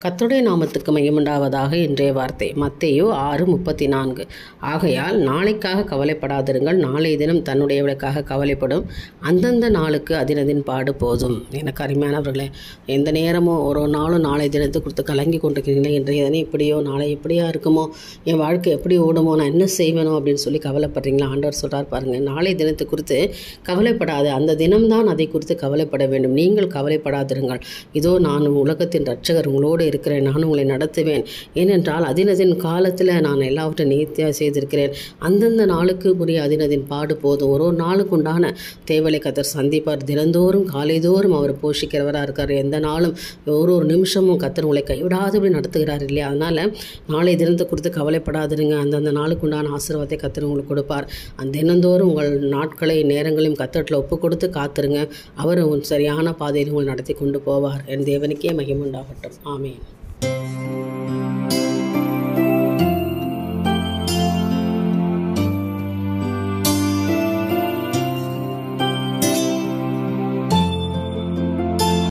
கர்த்தருடைய நாமத்துக்கு மகிமையுண்டாவதாக. இன்றைய வார்த்தை மத்தேயு 6:34. ஆகையால் நாளைக்காக கவலைப்படாதிருங்கள், நாளைய தினம் தன்னுடையவளுக்காக கவலைப்படும். அந்தந்த நாளுக்கு அதினதின் பாடு போதும். எனக்கு அருமையானவர்களே, எந்த நேரமோ ஒரு நாளும் நாளைய தினத்தை கொடுத்து கலங்கி கொண்டிருக்கிறீங்களே, இன்றைய தினம் இப்படியோ நாளை எப்படியா இருக்குமோ, என் வாழ்க்கை எப்படி ஓடுமோ, நான் என்ன செய்வேனோ அப்படின்னு சொல்லி கவலைப்படுறீங்களா? ஆண்டவர் சொல்கிறார் பாருங்கள், நாளைய தினத்தை குறித்து கவலைப்படாது, அந்த தினம்தான் அதை குறித்து கவலைப்பட வேண்டும். நீங்கள் கவலைப்படாதிருங்கள், இதோ நான் உலகத்தின் இரட்சகர் உங்களோடு இருக்கிறேன், நான் உங்களை நடத்துவேன். ஏனென்றால் அதினதின் காலத்தில் நான் எல்லாவற்றையும் நேர்த்தியாக செய்திருக்கிறேன். அந்தந்த நாளுக்கு உரிய அதினதின் பாடு போதும். ஒரு நாளுக்கு உண்டான தேவலை கர்த்தர் சந்திப்பார். தினந்தோறும் காலைதோறும் அவர் போஷிக்கிறவராக இருக்கார். எந்த நாளும் ஒரு நிமிஷமும் கர்த்தர் உங்களை கைவிடாதபடி நடத்துகிறார் இல்லையா? அதனால் நாளை தினத்தை கொடுத்து கவலைப்படாதுங்க. அந்தந்த நாளுக்கு உண்டான ஆசீர்வாதத்தை கர்த்தர் உங்களுக்கு கொடுப்பார். அந்த தினந்தோறும் உங்கள் நாட்களை நேரங்களையும் கர்த்தரில் ஒப்பு கொடுத்து காத்துருங்க. அவர் சரியான பாதையில் உங்களை நடத்தி கொண்டு போவார். என் தேவனுக்கே மகிமை உண்டாகட்டும். ஆமென்.